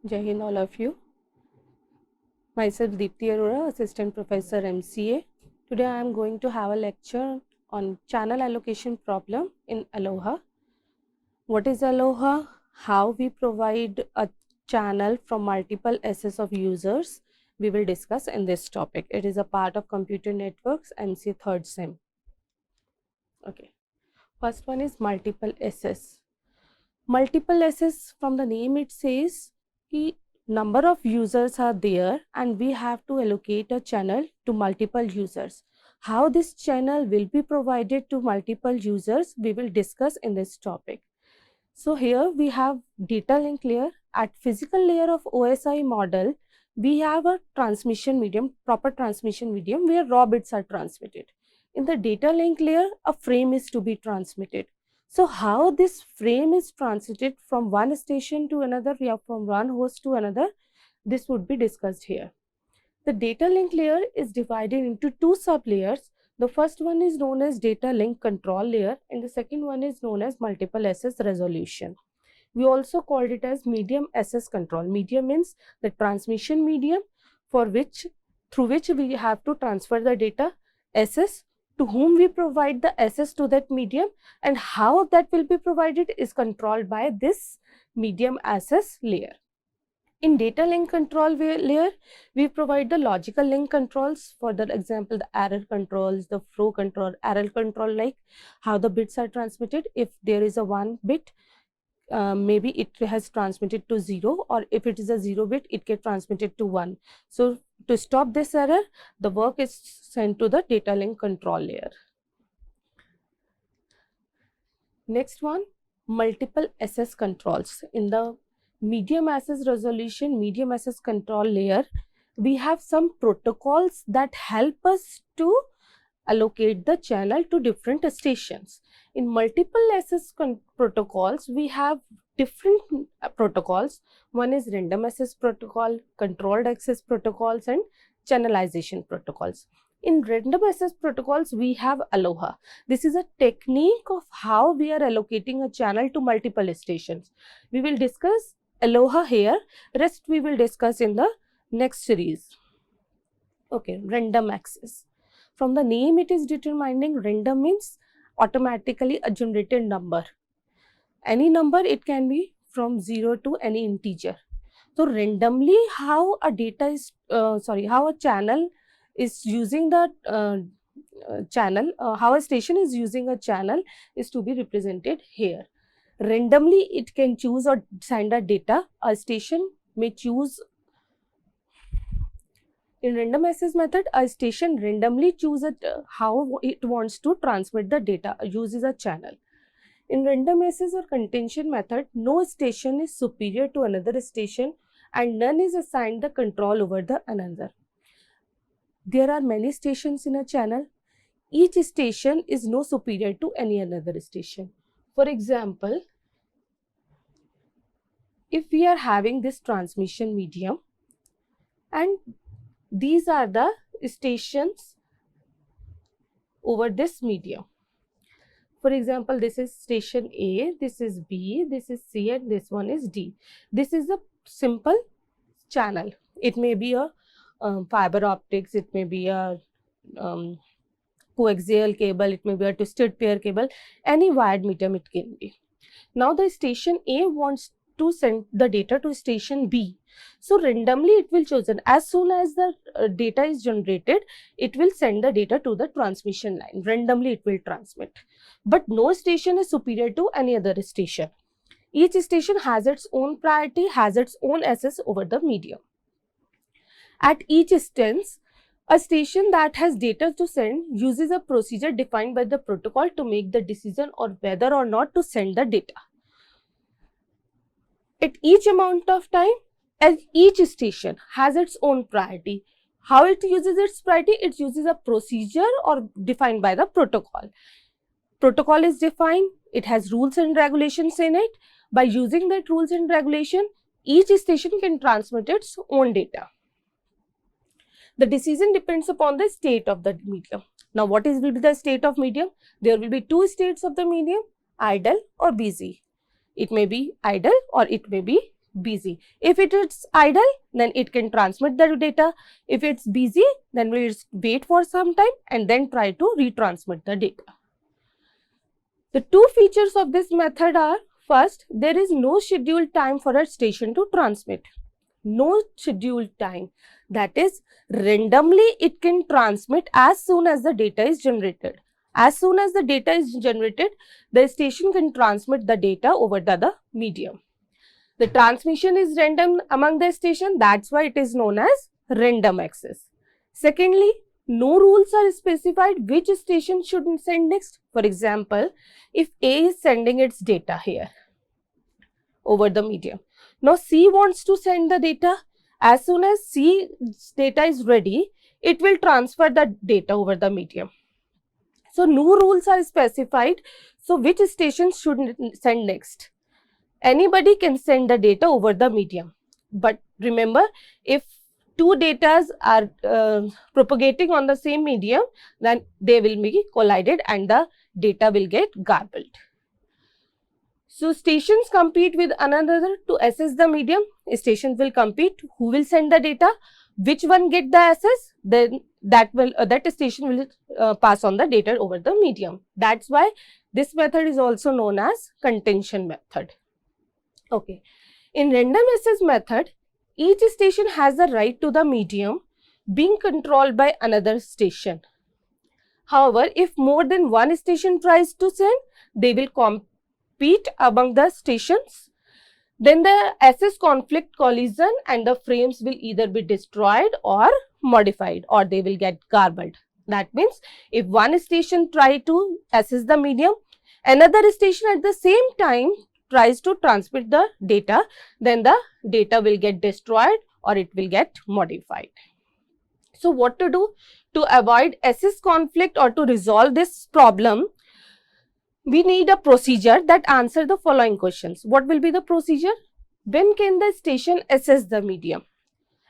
Jai Hind all of you. Myself Deepti Arora, Assistant Professor MCA. Today I am going to have a lecture on channel allocation problem in ALOHA. What is ALOHA? How we provide a channel from multiple SS of users we will discuss in this topic. It is a part of computer networks MCA third sem. Okay. First one is multiple SS. Multiple SS, from the name it says कि number of users are there and we have to allocate a channel to multiple users. How this channel will be provided to multiple users we will discuss in this topic. So here we have data link layer. At physical layer of OSI model, we have a transmission medium, proper transmission medium where raw bits are transmitted. In the data link layer, a frame is to be transmitted. So how this frame is transmitted from one station to another, or from one host to another, this would be discussed here. The data link layer is divided into two sub-layers. The first one is known as data link control layer and the second one is known as multiple SS resolution. We also called it as medium SS control. Medium means the transmission medium through which we have to transfer the data. SS, to whom we provide the SS to that medium, and how that will be provided is controlled by this medium SS layer. In data link control layer, we provide the logical link controls. For the example, the error controls, the flow control, error control, like how the bits are transmitted. If there is a 1 bit, maybe it has transmitted to 0, or if it is a 0 bit, it gets transmitted to 1. So to stop this error, the work is sent to the data link control layer. Next one, multiple SS controls. In the medium SS resolution, medium SS control layer, we have some protocols that help us to allocate the channel to different stations. In multiple SS protocols, we have different protocols. One is random access protocol, controlled access protocols, and channelization protocols. In random access protocols, we have ALOHA. This is a technique of how we are allocating a channel to multiple stations. We will discuss ALOHA here. Rest we will discuss in the next series. Okay, random access. From the name it is determining, random means automatically a generated number. Any number, it can be from 0 to any integer. So randomly how a data is, how a channel is using the how a station is using a channel is to be represented here. Randomly it can choose or send a data. A station may choose. In random access method, a station randomly chooses how it wants to transmit the data, uses a channel. In random access or contention method, no station is superior to another station and none is assigned the control over the another. There are many stations in a channel. Each station is no superior to any another station. For example, if we are having this transmission medium and these are the stations over this medium. For example, this is station A, this is B, this is C, and this one is D. This is a simple channel. It may be a fiber optics, it may be a coaxial cable, it may be a twisted pair cable, any wired medium it can be. Now the station A wants to send the data to station B. So randomly it will choose, and as soon as the data is generated, it will send the data to the transmission line. Randomly it will transmit. But no station is superior to any other station. Each station has its own priority, has its own SS over the medium. At each instance, a station that has data to send uses a procedure defined by the protocol to make the decision on whether or not to send the data. At each amount of time, as each station has its own priority. How it uses its priority? It uses a procedure or defined by the protocol. Protocol is defined, it has rules and regulations in it. By using that rules and regulation, each station can transmit its own data. The decision depends upon the state of the medium. Now, what will be the state of medium? There will be two states of the medium, idle or busy. It may be idle or it may be busy. If it is idle, then it can transmit the data. If it's busy, then we'll wait for some time and then try to retransmit the data. The two features of this method are, first, there is no scheduled time for a station to transmit. No scheduled time. That is, randomly it can transmit as soon as the data is generated. As soon as the data is generated, the station can transmit the data over the medium. The transmission is random among the station, that's why it is known as random access. Secondly, no rules are specified which station should send next. For example, if A is sending its data here over the medium. Now C wants to send the data. As soon as C's data is ready, it will transfer the data over the medium. So no rules are specified. So which station should send next? Anybody can send the data over the medium. But remember, if two data are propagating on the same medium, then they will be collided and the data will get garbled. So stations compete with another to assess the medium. Stations will compete who will send the data, which one get the access, then that station will pass on the data over the medium. That's why this method is also known as contention method. Okay. In random access method, each station has the right to the medium being controlled by another station. However, if more than one station tries to send, they will compete among the stations. Then the access conflict collision and the frames will either be destroyed or modified, or they will get garbled. That means if one station tries to access the medium, another station at the same time tries to transmit the data, then the data will get destroyed or it will get modified. So what to do to avoid access conflict or to resolve this problem? We need a procedure that answers the following questions. What will be the procedure? When can the station access the medium?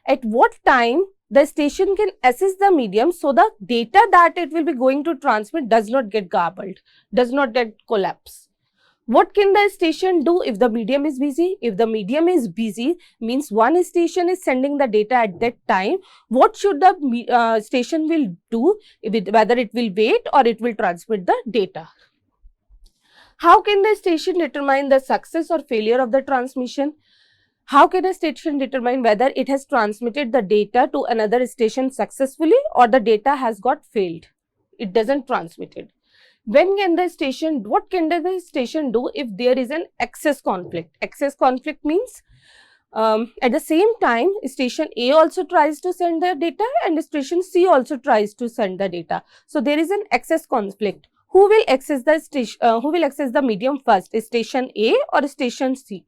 At what time the station can access the medium so the data that it will be going to transmit does not get garbled, does not get collapse? What can the station do if the medium is busy? If the medium is busy, means one station is sending the data at that time. What should the station will do, whether it will wait or it will transmit the data? How can the station determine the success or failure of the transmission? How can a station determine whether it has transmitted the data to another station successfully or the data has got failed? It doesn't transmit it. When can the station, what can the station do if there is an access conflict? Access conflict means at the same time station A also tries to send the data and station C also tries to send the data. So there is an access conflict. Who will access the station? Who will access the medium first? Station A or station C?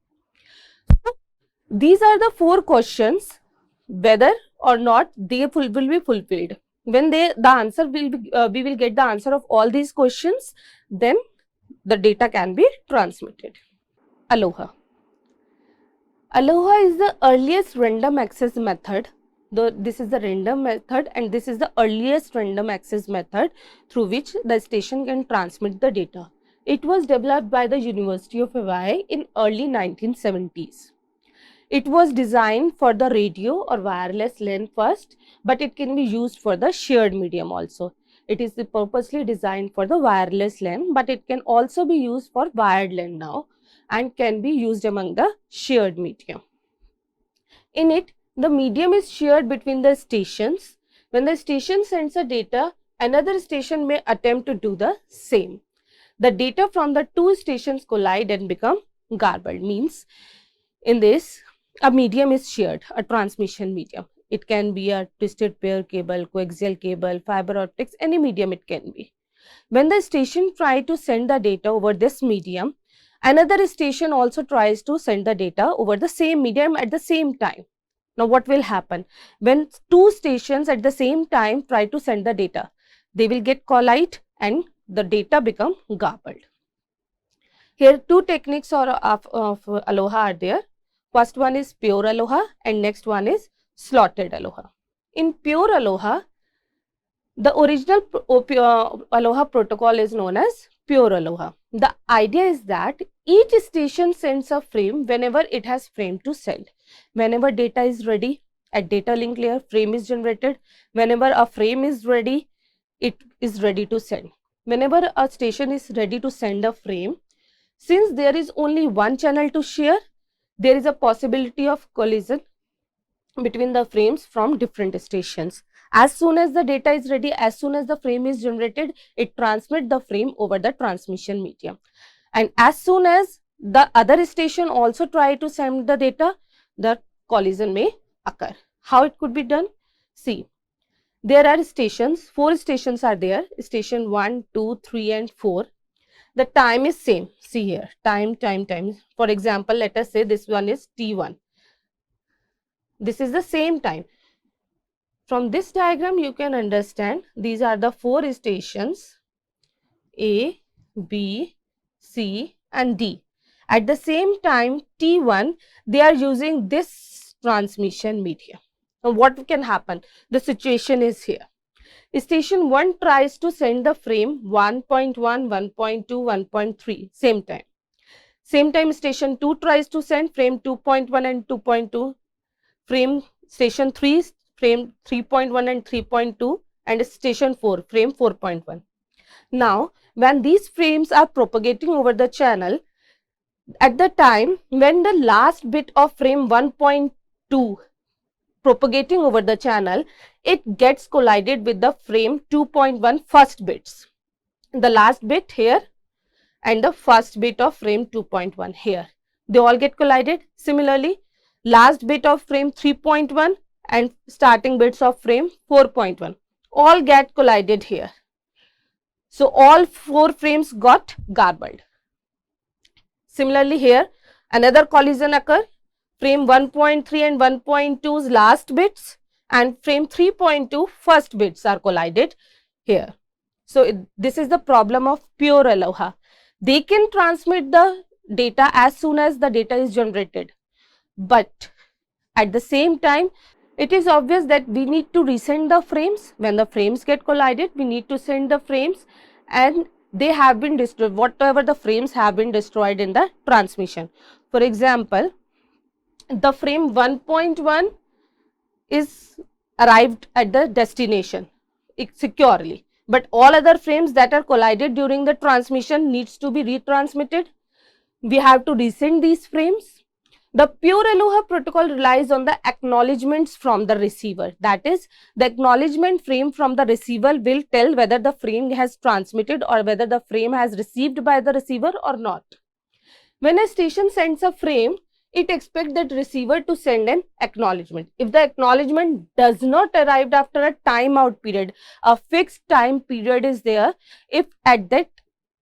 These are the four questions, whether or not they will be fulfilled. When the answer will be, we will get the answer of all these questions, then the data can be transmitted. ALOHA. ALOHA is the earliest random access method. This is the random method and this is the earliest random access method through which the station can transmit the data. It was developed by the University of Hawaii in early 1970s. It was designed for the radio or wireless LAN first, but it can be used for the shared medium also. It is purposely designed for the wireless LAN, but it can also be used for wired LAN now and can be used among the shared medium. In it, the medium is shared between the stations. When the station sends the data, another station may attempt to do the same. The data from the two stations collide and become garbled. Means in this, a medium is shared, a transmission medium. It can be a twisted pair cable, coaxial cable, fiber optics, any medium it can be. When the station tries to send the data over this medium, another station also tries to send the data over the same medium at the same time. Now what will happen? When two stations at the same time try to send the data, they will get collide and the data become garbled. Here two techniques of ALOHA are there. First one is pure ALOHA and next one is slotted ALOHA. In pure ALOHA, the original ALOHA protocol is known as pure ALOHA. The idea is that each station sends a frame whenever it has frame to send. Whenever data is ready, at data link layer, frame is generated. Whenever a frame is ready, it is ready to send. Whenever a station is ready to send a frame, since there is only one channel to share, there is a possibility of collision between the frames from different stations. As soon as the data is ready, as soon as the frame is generated, it transmits the frame over the transmission medium. And as soon as the other station also try to send the data, the collision may occur. How it could be done? See, there are stations, 4 stations are there, station 1, 2, 3 and 4. The time is same. See here, time. For example, let us say this one is T1. This is the same time. From this diagram, you can understand these are the 4 stations A, B, C and D. At the same time, T1, they are using this transmission medium. Now, what can happen? The situation is here. Station 1 tries to send the frame 1.1, 1.2, 1.3, same time. Same time, station 2 tries to send frame 2.1 and 2.2, frame station 3, frame 3.1 and 3.2, and station 4, frame 4.1. Now, when these frames are propagating over the channel, at the time when the last bit of frame 1.2 propagating over the channel, it gets collided with the frame 2.1 first bits. The last bit here and the first bit of frame 2.1 here. They all get collided. Similarly, last bit of frame 3.1 and starting bits of frame 4.1 all get collided here. So, all 4 frames got garbled. Similarly, here another collision occur, frame 1.3 and 1.2's last bits and frame 3.2 first bits are collided here. So, this is the problem of pure ALOHA. They can transmit the data as soon as the data is generated, but at the same time, it is obvious that we need to resend the frames. When the frames get collided, we need to send the frames and they have been destroyed, whatever the frames have been destroyed in the transmission. For example, the frame 1.1 is arrived at the destination securely, but all other frames that are collided during the transmission needs to be retransmitted. We have to resend these frames. The pure ALOHA protocol relies on the acknowledgements from the receiver. That is, the acknowledgement frame from the receiver will tell whether the frame has transmitted or whether the frame has received by the receiver or not. When a station sends a frame, it expects that receiver to send an acknowledgement. If the acknowledgement does not arrive after a timeout period, a fixed time period is there. If at that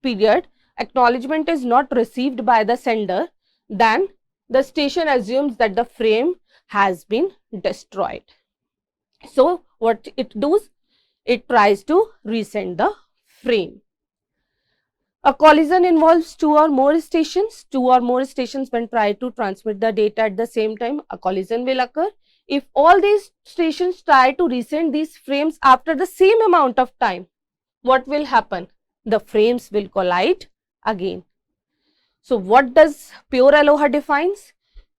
period acknowledgement is not received by the sender, then the station assumes that the frame has been destroyed. So, what it does? It tries to resend the frame. A collision involves 2 or more stations. 2 or more stations when try to transmit the data at the same time, a collision will occur. If all these stations try to resend these frames after the same amount of time, what will happen? The frames will collide again. So, what does pure ALOHA defines?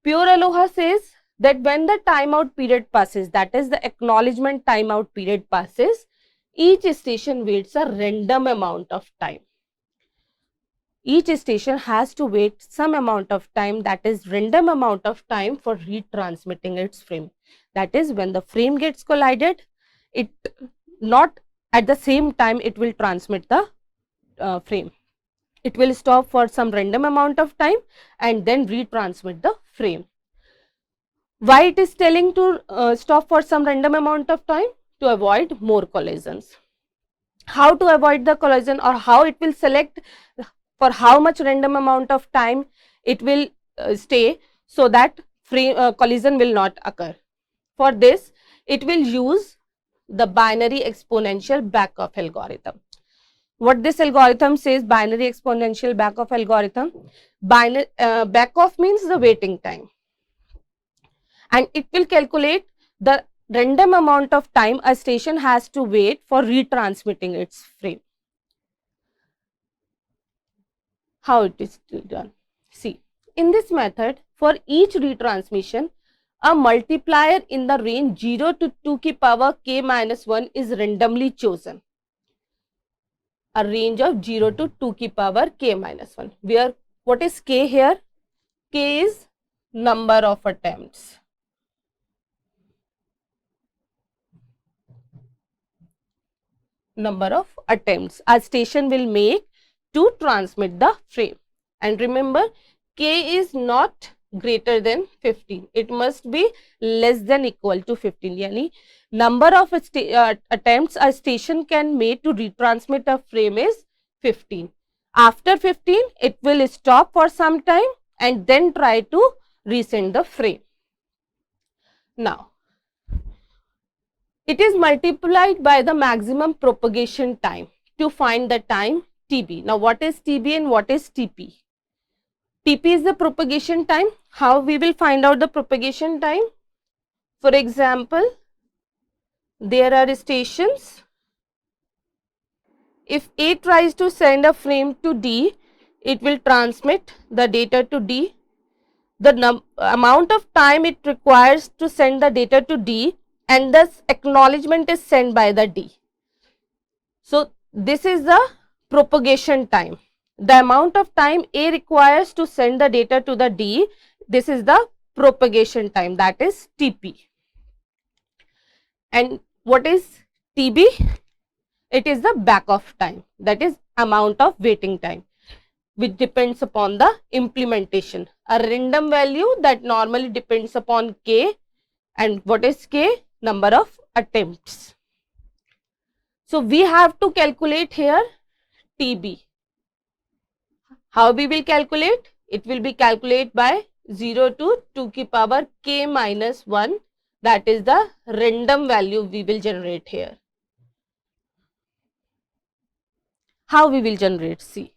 Pure ALOHA says that when the timeout period passes, that is the acknowledgement timeout period passes, each station waits a random amount of time. Each station has to wait some amount of time, that is random amount of time, for retransmitting its frame. That is, when the frame gets collided, it not at the same time it will transmit the frame. It will stop for some random amount of time and then retransmit the frame. Why it is telling to stop for some random amount of time? To avoid more collisions. How to avoid the collision, or how it will select for how much random amount of time it will stay, so that collision will not occur. For this, it will use the binary exponential backoff algorithm. What this algorithm says, binary exponential backoff algorithm, backoff means the waiting time, and it will calculate the random amount of time a station has to wait for retransmitting its frame. How it is done? See, in this method, for each retransmission, a multiplier in the range 0 to 2 की power k minus 1 is randomly chosen. A range of 0 to 2 की power k minus 1. Where what is k here? K is number of attempts. Number of attempts a station will make to transmit the frame. And remember, k is not greater than 15. It must be less than equal to 15. Yani number of attempts a station can make to retransmit a frame is 15. After 15, it will stop for some time and then try to resend the frame. Now, it is multiplied by the maximum propagation time to find the time Tb. Now, what is Tb and what is Tp? Tp is the propagation time. How we will find out the propagation time? For example, there are stations. If A tries to send a frame to D, it will transmit the data to D. The amount of time it requires to send the data to D, and thus acknowledgement is sent by the D. So, this is the propagation time. The amount of time A requires to send the data to the D, this is the propagation time, that is Tp. And what is Tb? It is the back off time, that is amount of waiting time, which depends upon the implementation. A random value that normally depends upon k, and what is k? Number of attempts. So, we have to calculate here Tb. How we will calculate? It will be calculated by 0 to 2 की power k minus 1, that is the random value we will generate here. How we will generate? See,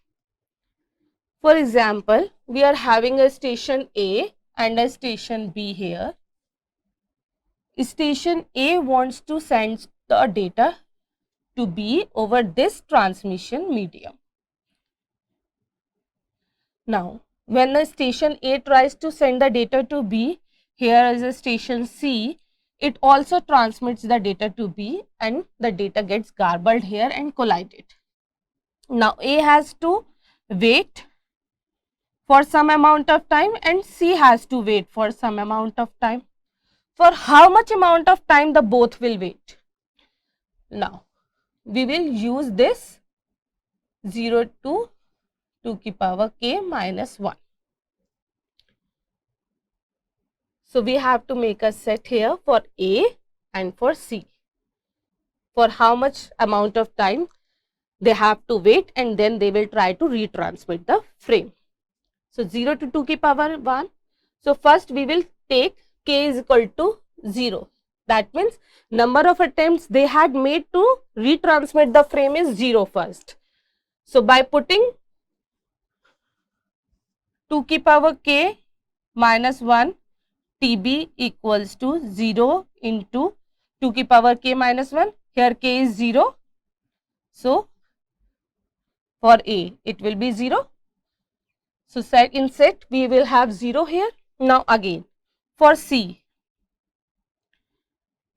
for example, we are having a station A and a station B here. Station A wants to send the data to B over this transmission medium. Now, when the station A tries to send the data to B, here is a station C, it also transmits the data to B and the data gets garbled here and collided. Now, A has to wait for some amount of time and C has to wait for some amount of time. For how much amount of time the both will wait? Now, we will use this 0 to 2 की power k minus 1. So, we have to make a set here for A and for C. For how much amount of time they have to wait, and then they will try to retransmit the frame. So, 0 to 2 की power 1. So, first we will take k is equal to 0. That means number of attempts they had made to retransmit the frame is 0 first. So, by putting 2 की power k minus 1 Tb equals to 0 into 2 की power k minus 1, here k is 0. So, for A it will be 0. So, in set we will have 0 here. Now, again for C,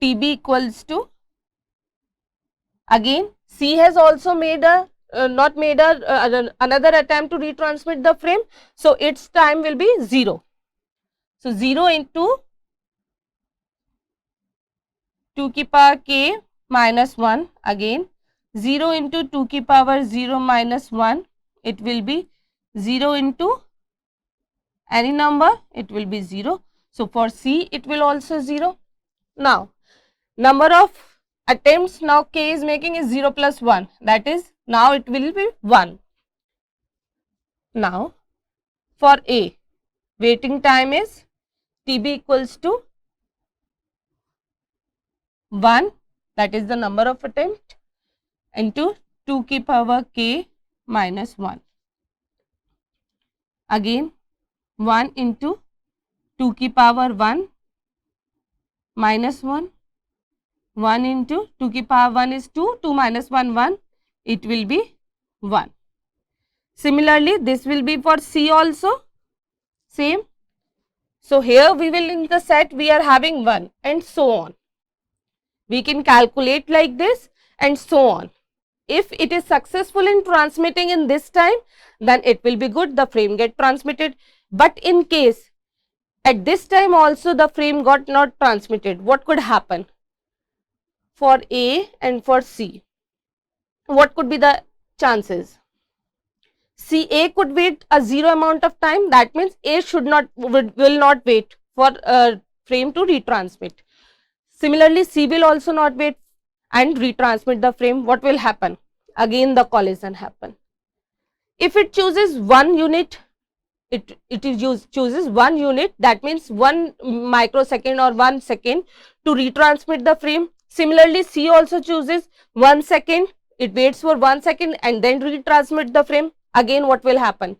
Tb equals to, again C has also made a another attempt to retransmit the frame. So, its time will be 0. So, 0 into 2 की power k minus 1, again 0 into 2 की power 0 minus 1, it will be 0 into any number, it will be 0. So, for C it will also 0. Now, number of attempts now k is making is 0 plus 1, that is now it will be 1. Now, for A, waiting time is Tb equals to 1, that is the number of attempt, into 2 की power k minus 1. Again 1 into 2 की power 1 minus 1, 1 into 2 की power 1 is 2, 2 minus 1, 1, it will be 1. Similarly, this will be for C also, same. So, here we will in the set we are having 1 and so on. We can calculate like this and so on. If it is successful in transmitting in this time, then it will be good, the frame get transmitted. But in case at this time also the frame got not transmitted, what could happen? For A and for C, what could be the chances? CA could wait a 0 amount of time, that means A will not wait for frame to retransmit. Similarly, C will also not wait and retransmit the frame. What will happen? Again the collision happen. If it chooses 1 unit, chooses 1 unit, that means 1 microsecond or 1 second to retransmit the frame. Similarly, C also chooses 1 second, it waits for 1 second and then retransmit the frame. Again what will happen?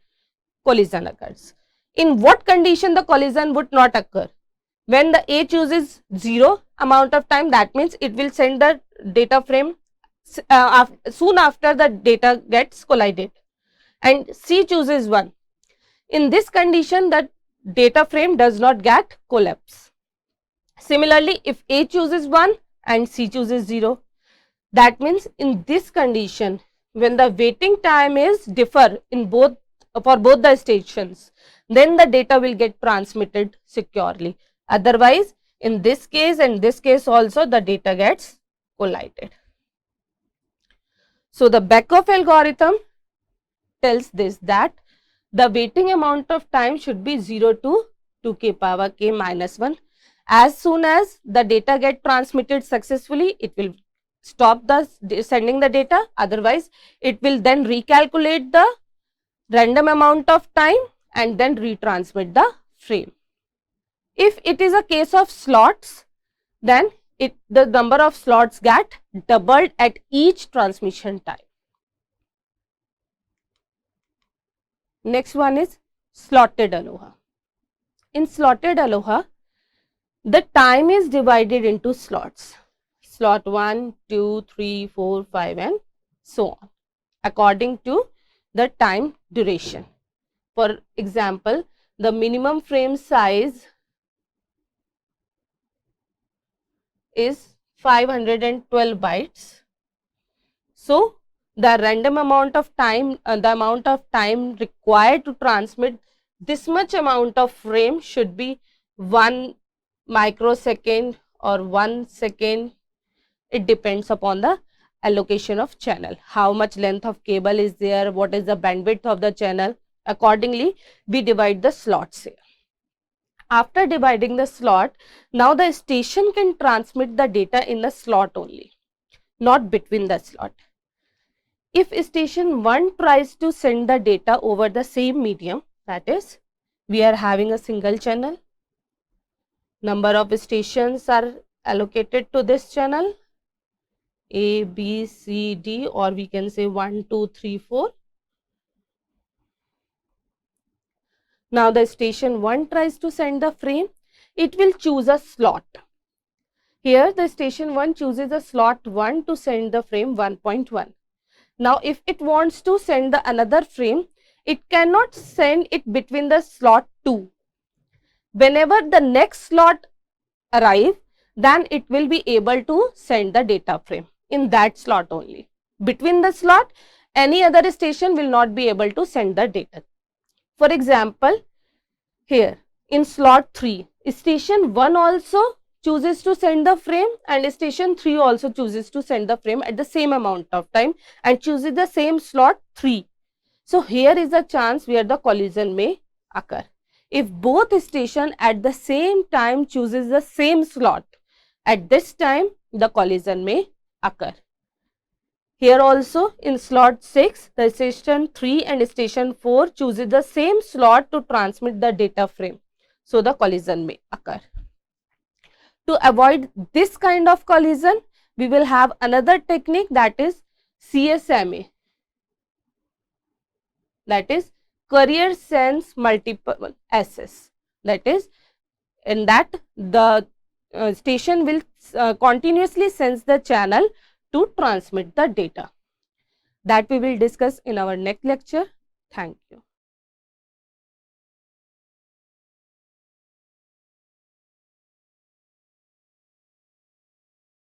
Collision occurs. In what condition the collision would not occur? When the A chooses 0 amount of time, that means it will send the data frame soon after the data gets collided, and C chooses 1. In this condition, the data frame does not get collapse. Similarly, if A chooses 1 and C chooses 0, that means in this condition, when the waiting time is differ in both for both the stations, then the data will get transmitted securely. Otherwise, in this case and this case also, the data gets collided. So, the Beckhoff algorithm tells this, that the waiting amount of time should be 0 to 2k power k minus 1. As soon as the data get transmitted successfully, it will stop the sending the data. Otherwise, it will then recalculate the random amount of time and then retransmit the frame. If it is a case of slots, then the number of slots get doubled at each transmission time. Next one is slotted ALOHA. In slotted ALOHA, the time is divided into slots. Slot 1, 2, 3, 4, 5 and so on, according to the time duration. For example, the minimum frame size is 512 bytes. So, the random amount of time, the amount of time required to transmit this much amount of frame should be 1 microsecond or 1 second. It depends upon the allocation of channel, how much length of cable is there, what is the bandwidth of the channel. Accordingly, we divide the slots here. After dividing the slot, now the station can transmit the data in the slot only, not between the slot. If station 1 tries to send the data over the same medium, that is, we are having a single channel, number of stations are allocated to this channel, A, B, C, D, or we can say 1, 2, 3, 4. Now the station 1 tries to send the frame, it will choose a slot. Here the station 1 chooses a slot 1 to send the frame 1.1. Now if it wants to send the another frame, it cannot send it between the slot 2. Whenever the next slot arrive, then it will be able to send the data frame in that slot only. Between the slot, any other station will not be able to send the data. For example, here in slot 3, station 1 also chooses to send the frame and station 3 also chooses to send the frame at the same amount of time and chooses the same slot 3. So, here is a chance where the collision may occur. If both stations at the same time chooses the same slot, at this time the collision may occur. Here also in slot 6, the station 3 and station 4 chooses the same slot to transmit the data frame. So, the collision may occur. To avoid this kind of collision, we will have another technique, that is CSMA, that is Carrier Sense Multiple Access. That is, in that the station will continuously sense the channel to transmit the data. That we will discuss in our next lecture. Thank you.